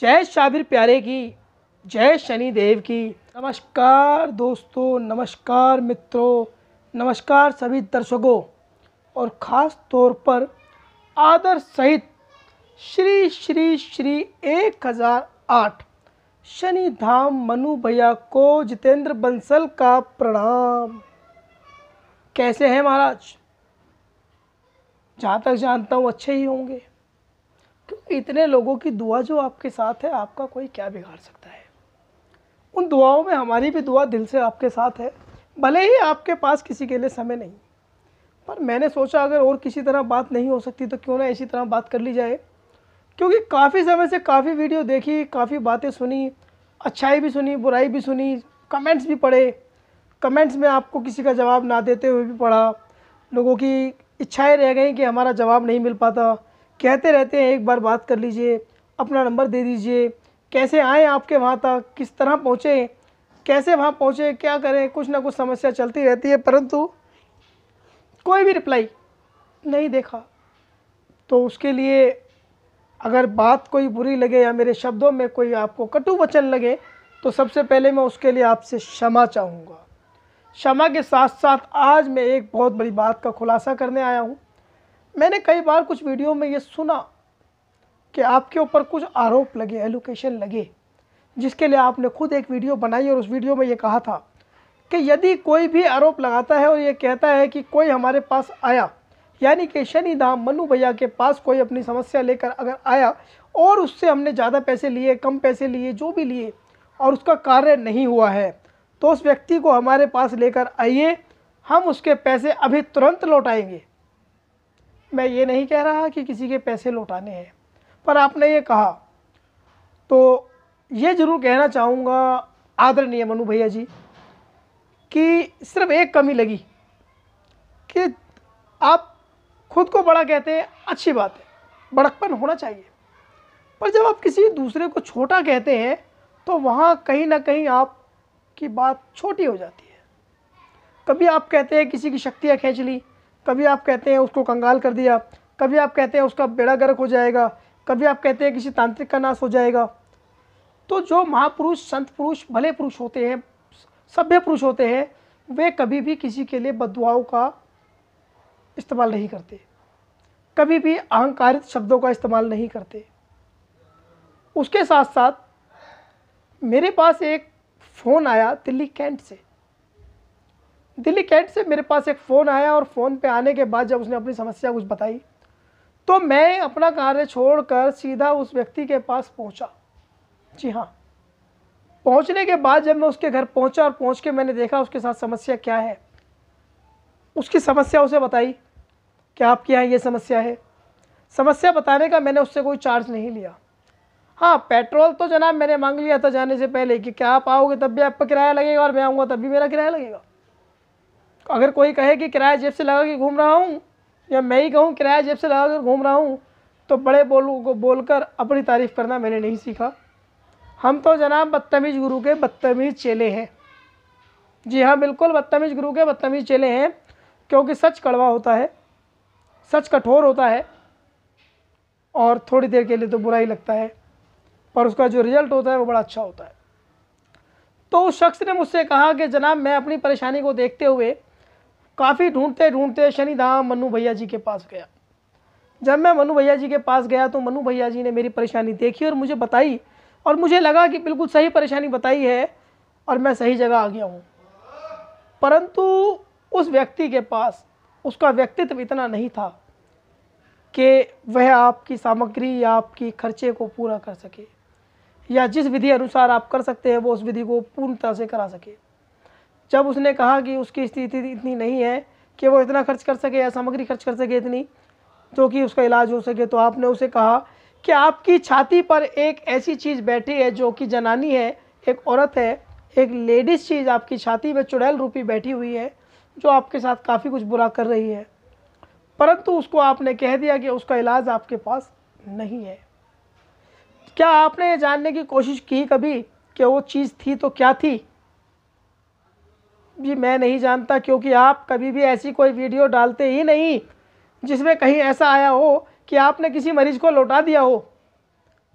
जय शाबिर प्यारे की, जय शनि देव की। नमस्कार दोस्तों, नमस्कार मित्रों, नमस्कार सभी दर्शकों और ख़ास तौर पर आदर सहित श्री श्री श्री 1008 शनि धाम मनु भैया को जितेंद्र बंसल का प्रणाम। कैसे हैं महाराज? जहाँ तक जानता हूँ अच्छे ही होंगे, क्योंकि इतने लोगों की दुआ जो आपके साथ है, आपका कोई क्या बिगाड़ सकता है। उन दुआओं में हमारी भी दुआ दिल से आपके साथ है, भले ही आपके पास किसी के लिए समय नहीं। पर मैंने सोचा अगर और किसी तरह बात नहीं हो सकती तो क्यों ना इसी तरह बात कर ली जाए, क्योंकि काफ़ी समय से काफ़ी वीडियो देखी, काफ़ी बातें सुनी, अच्छाई भी सुनी, बुराई भी सुनी, कमेंट्स भी पढ़े। कमेंट्स में आपको किसी का जवाब ना देते हुए भी पढ़ा। लोगों की इच्छाएं रह गई कि हमारा जवाब नहीं मिल पाता, कहते रहते हैं एक बार बात कर लीजिए, अपना नंबर दे दीजिए, कैसे आएँ आपके वहाँ तक, किस तरह पहुँचे, कैसे वहाँ पहुँचे, क्या करें, कुछ ना कुछ समस्या चलती रहती है, परंतु कोई भी रिप्लाई नहीं देखा। तो उसके लिए अगर बात कोई बुरी लगे या मेरे शब्दों में कोई आपको कटु वचन लगे तो सबसे पहले मैं उसके लिए आपसे क्षमा चाहूँगा। क्षमा के साथ साथ आज मैं एक बहुत बड़ी बात का खुलासा करने आया हूँ। मैंने कई बार कुछ वीडियो में ये सुना कि आपके ऊपर कुछ आरोप लगे, एलोकेशन लगे, जिसके लिए आपने खुद एक वीडियो बनाई और उस वीडियो में ये कहा था कि यदि कोई भी आरोप लगाता है और ये कहता है कि कोई हमारे पास आया, यानी कि शनि धाम मनु भैया के पास कोई अपनी समस्या लेकर अगर आया और उससे हमने ज़्यादा पैसे लिए, कम पैसे लिए, जो भी लिए, और उसका कार्य नहीं हुआ है, तो उस व्यक्ति को हमारे पास लेकर आइए, हम उसके पैसे अभी तुरंत लौटाएंगे। मैं ये नहीं कह रहा कि किसी के पैसे लौटाने हैं, पर आपने ये कहा तो ये ज़रूर कहना चाहूँगा आदरणीय मनु भैया जी कि सिर्फ एक कमी लगी कि आप खुद को बड़ा कहते हैं, अच्छी बात है, बड़कपन होना चाहिए, पर जब आप किसी दूसरे को छोटा कहते हैं तो वहाँ कहीं ना कहीं आपकी बात छोटी हो जाती है। कभी आप कहते हैं किसी की शक्तियाँ खींच ली, कभी आप कहते हैं उसको कंगाल कर दिया, कभी आप कहते हैं उसका बेड़ा गर्क हो जाएगा, कभी आप कहते हैं किसी तांत्रिक का नाश हो जाएगा। तो जो महापुरुष, संत पुरुष, भले पुरुष होते हैं, सभ्य पुरुष होते हैं, वे कभी भी किसी के लिए बददुआओं का इस्तेमाल नहीं करते, कभी भी अहंकारित शब्दों का इस्तेमाल नहीं करते। उसके साथ साथ मेरे पास एक फ़ोन आया दिल्ली कैंट से। दिल्ली कैंट से मेरे पास एक फ़ोन आया और फ़ोन पे आने के बाद जब उसने अपनी समस्या कुछ बताई तो मैं अपना कार्य छोड़कर सीधा उस व्यक्ति के पास पहुंचा। जी हाँ, पहुंचने के बाद जब मैं उसके घर पहुंचा और पहुंच के मैंने देखा उसके साथ समस्या क्या है, उसकी समस्या उसे बताई कि आपके यहाँ ये समस्या है। समस्या बताने का मैंने उससे कोई चार्ज नहीं लिया। हाँ, पेट्रोल तो जनाब मैंने मांग लिया था जाने से पहले कि क्या आप आओगे तब भी आपका किराया लगेगा और मैं आऊँगा तब भी मेरा किराया लगेगा। अगर कोई कहे कि किराया जेब से लगा के घूम रहा हूँ, या मैं ही कहूँ किराया जेब से लगा कर घूम रहा हूँ, तो बड़े बोलकर अपनी तारीफ़ करना मैंने नहीं सीखा। हम तो जनाब बदतमीज़ गुरु के बदतमीज़ चेले हैं। जी हाँ, बिल्कुल बदतमीज़ गुरु के बदतमीज़ चेले हैं, क्योंकि सच कड़वा होता है, सच कठोर होता है और थोड़ी देर के लिए तो बुरा ही लगता है, पर उसका जो रिजल्ट होता है वो बड़ा अच्छा होता है। तो उस शख्स ने मुझसे कहा कि जनाब मैं अपनी परेशानी को देखते हुए काफ़ी ढूंढते ढूंढते शनि धाम मनु भैया जी के पास गया। जब मैं मनु भैया जी के पास गया तो मनु भैया जी ने मेरी परेशानी देखी और मुझे बताई, और मुझे लगा कि बिल्कुल सही परेशानी बताई है और मैं सही जगह आ गया हूँ। परंतु उस व्यक्ति के पास उसका व्यक्तित्व इतना नहीं था कि वह आपकी सामग्री या आपकी खर्चे को पूरा कर सके, या जिस विधि अनुसार आप कर सकते हैं वो उस विधि को पूर्णतः से करा सके। जब उसने कहा कि उसकी स्थिति इतनी नहीं है कि वो इतना खर्च कर सके या सामग्री खर्च कर सके इतनी जो कि उसका इलाज हो सके, तो आपने उसे कहा कि आपकी छाती पर एक ऐसी चीज़ बैठी है जो कि जनानी है, एक औरत है, एक लेडीज़ चीज़ आपकी छाती में चुड़ैल रूपी बैठी हुई है, जो आपके साथ काफ़ी कुछ बुरा कर रही है, परंतु उसको आपने कह दिया कि उसका इलाज आपके पास नहीं है। क्या आपने ये जानने की कोशिश की कभी कि वो चीज़ थी तो क्या थी? जी मैं नहीं जानता, क्योंकि आप कभी भी ऐसी कोई वीडियो डालते ही नहीं जिसमें कहीं ऐसा आया हो कि आपने किसी मरीज़ को लौटा दिया हो,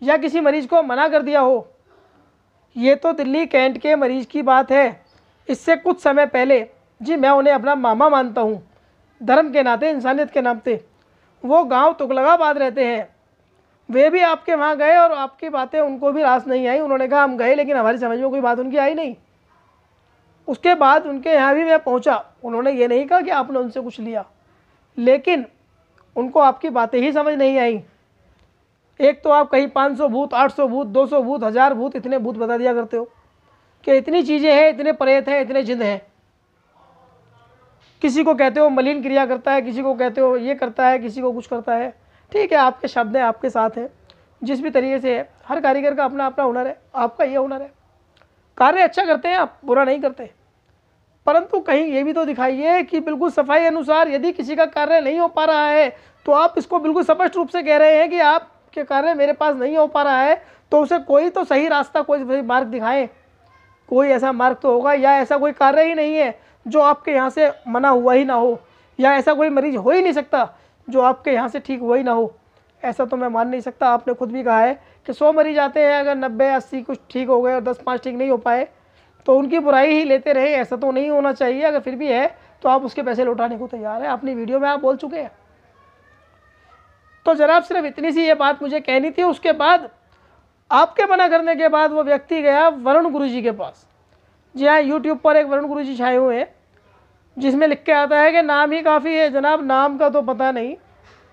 या किसी मरीज को मना कर दिया हो। ये तो दिल्ली कैंट के मरीज की बात है। इससे कुछ समय पहले, जी मैं उन्हें अपना मामा मानता हूँ, धर्म के नाते, इंसानियत के नाते, वो गांव तुगलकाबाद रहते हैं, वे भी आपके वहाँ गए और आपकी बातें उनको भी रास नहीं आई। उन्होंने कहा हम गए लेकिन हमारी समझ में कोई बात उनकी आई नहीं। उसके बाद उनके यहाँ भी मैं पहुँचा, उन्होंने ये नहीं कहा कि आपने उनसे कुछ लिया, लेकिन उनको आपकी बातें ही समझ नहीं आई। एक तो आप कहीं 500 भूत, 800 भूत, 200 भूत, 1000 भूत, इतने भूत बता दिया करते हो कि इतनी चीज़ें हैं, इतने प्रेत हैं, इतने जिन हैं। किसी को कहते हो मलिन क्रिया करता है, किसी को कहते हो ये करता है, किसी को कुछ करता है। ठीक है, आपके शब्द हैं, आपके साथ हैं, जिस भी तरीके से है। हर कारीगर का अपना अपना हुनर है, आपका ये हुनर है। कार्य अच्छा करते हैं आप, बुरा नहीं करते, परंतु कहीं ये भी तो दिखाइए कि बिल्कुल सफाई अनुसार यदि किसी का कार्य नहीं हो पा रहा है तो आप इसको बिल्कुल स्पष्ट रूप से कह रहे हैं कि आपके कार्य मेरे पास नहीं हो पा रहा है, तो उसे कोई तो सही रास्ता, कोई सही मार्ग दिखाएं। कोई ऐसा मार्ग तो होगा, या ऐसा कोई कार्य ही नहीं है जो आपके यहाँ से मना हुआ ही ना हो, या ऐसा कोई मरीज हो ही नहीं सकता जो आपके यहाँ से ठीक हुआ ही ना हो। ऐसा तो मैं मान नहीं सकता। आपने खुद भी कहा है कि 100 मरीज आते हैं, अगर 90-80 कुछ ठीक हो गए और 10-5 ठीक नहीं हो पाए तो उनकी बुराई ही लेते रहे। ऐसा तो नहीं होना चाहिए। अगर फिर भी है तो आप उसके पैसे लौटाने को तैयार हैं। अपनी वीडियो में आप बोल चुके हैं। तो जनाब सिर्फ इतनी सी ये बात मुझे कहनी थी। उसके बाद आपके मना करने के बाद वो व्यक्ति गया वरुण गुरु जी के पास। जी हाँ, यूट्यूब पर एक वरुण गुरु जी छाए हुए हैं जिसमें लिख के आता है कि नाम ही काफ़ी है। जनाब नाम का तो पता नहीं,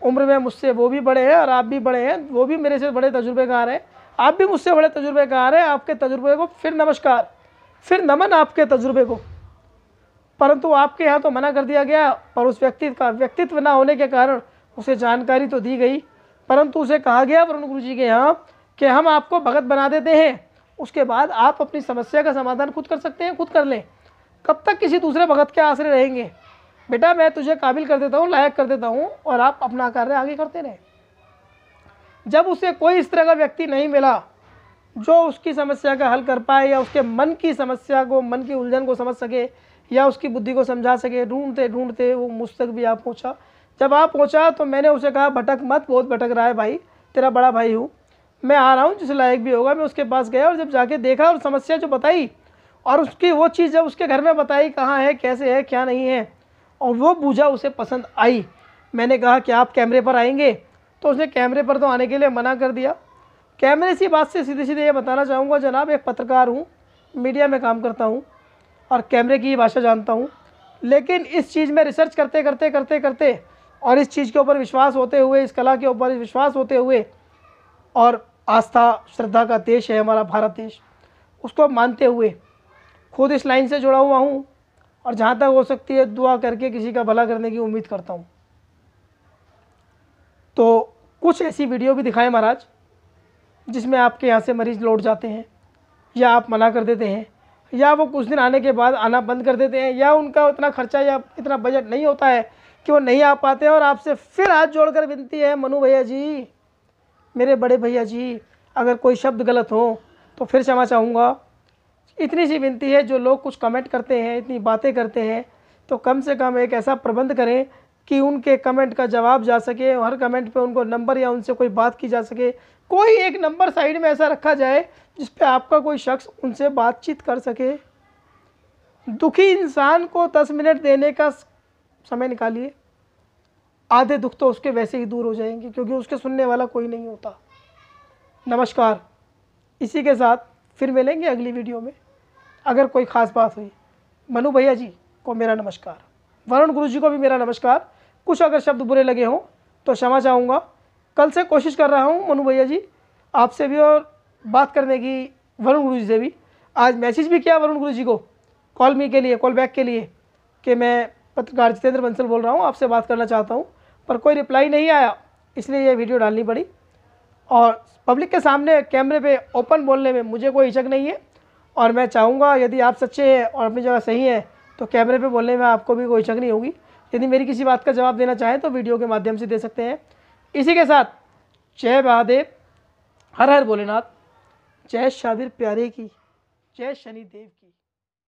उम्र में मुझसे वो भी बड़े हैं और आप भी बड़े हैं, वो भी मेरे से बड़े तजुर्बेकार हैं, आप भी मुझसे बड़े तजुर्बेकार हैं। आपके तजुर्बे को फिर नमस्कार, फिर नमन आपके तजुर्बे को। परंतु आपके यहाँ तो मना कर दिया गया, पर उस व्यक्ति का व्यक्तित्व ना होने के कारण उसे जानकारी तो दी गई, परंतु उसे कहा गया वरुण गुरु जी के यहाँ कि हम आपको भगत बना देते हैं, उसके बाद आप अपनी समस्या का समाधान खुद कर सकते हैं, खुद कर लें। कब तक किसी दूसरे भगत के आश्रय रहेंगे? बेटा मैं तुझे काबिल कर देता हूँ, लायक कर देता हूँ, और आप अपना कार्य आगे करते रहें। जब उसे कोई इस तरह का व्यक्ति नहीं मिला जो उसकी समस्या का हल कर पाए, या उसके मन की समस्या को, मन की उलझन को समझ सके, या उसकी बुद्धि को समझा सके, ढूंढते ढूंढते वो मुझ तक भी आप पहुँचा। जब आप पहुँचा तो मैंने उसे कहा भटक मत, बहुत भटक रहा है भाई, तेरा बड़ा भाई हूँ, मैं आ रहा हूँ, जिस लायक भी होगा। मैं उसके पास गया और जब जाके देखा और समस्या जो बताई और उसकी वो चीज़ जब उसके घर में बताई, कहाँ है, कैसे है, क्या नहीं है, और वो पूजा उसे पसंद आई। मैंने कहा कि आप कैमरे पर आएंगे, तो उसने कैमरे पर तो आने के लिए मना कर दिया। कैमरे से बात से सीधे सीधे ये बताना चाहूँगा जनाब, एक पत्रकार हूँ, मीडिया में काम करता हूँ और कैमरे की भाषा जानता हूँ, लेकिन इस चीज़ में रिसर्च करते करते करते करते और इस चीज़ के ऊपर विश्वास होते हुए, इस कला के ऊपर विश्वास होते हुए, और आस्था श्रद्धा का देश है हमारा भारत देश, उसको मानते हुए खुद इस लाइन से जुड़ा हुआ हूँ, और जहाँ तक हो सकती है दुआ करके किसी का भला करने की उम्मीद करता हूँ। तो कुछ ऐसी वीडियो भी दिखाएं महाराज जिसमें आपके यहाँ से मरीज़ लौट जाते हैं, या आप मना कर देते हैं, या वो कुछ दिन आने के बाद आना बंद कर देते हैं, या उनका इतना खर्चा या इतना बजट नहीं होता है कि वो नहीं आ पाते हैं। और आपसे फिर हाथ जोड़कर विनती है, मनु भैया जी, मेरे बड़े भैया जी, अगर कोई शब्द गलत हो तो फिर क्षमा चाहूँगा। इतनी सी विनती है, जो लोग कुछ कमेंट करते हैं, इतनी बातें करते हैं, तो कम से कम एक ऐसा प्रबंध करें कि उनके कमेंट का जवाब जा सके, हर कमेंट पे उनको नंबर या उनसे कोई बात की जा सके। कोई एक नंबर साइड में ऐसा रखा जाए जिस पे आपका कोई शख्स उनसे बातचीत कर सके। दुखी इंसान को 10 मिनट देने का समय निकालिए, आधे दुख तो उसके वैसे ही दूर हो जाएंगे, क्योंकि उसके सुनने वाला कोई नहीं होता। नमस्कार। इसी के साथ फिर मिलेंगे अगली वीडियो में। अगर कोई ख़ास बात हुई, मनु भैया जी को मेरा नमस्कार, वरुण गुरु जी को भी मेरा नमस्कार। कुछ अगर शब्द बुरे लगे हों तो क्षमा चाहूँगा। कल से कोशिश कर रहा हूँ मनु भैया जी आपसे भी और बात करने की, वरुण गुरु जी से भी। आज मैसेज भी किया वरुण गुरु जी को कॉल मी के लिए, कॉल बैक के लिए, कि मैं पत्रकार जितेंद्र बंसल बोल रहा हूँ, आपसे बात करना चाहता हूँ, पर कोई रिप्लाई नहीं आया, इसलिए ये वीडियो डालनी पड़ी। और पब्लिक के सामने कैमरे पे ओपन बोलने में मुझे कोई हिचक नहीं है, और मैं चाहूँगा यदि आप सच्चे हैं और अपनी जगह सही हैं तो कैमरे पे बोलने में आपको भी कोई हिचक नहीं होगी। यदि मेरी किसी बात का जवाब देना चाहें तो वीडियो के माध्यम से दे सकते हैं। इसी के साथ जय महादेव, हर हर भोलेनाथ, जय शाबिर प्यारे की, जय शनिदेव की।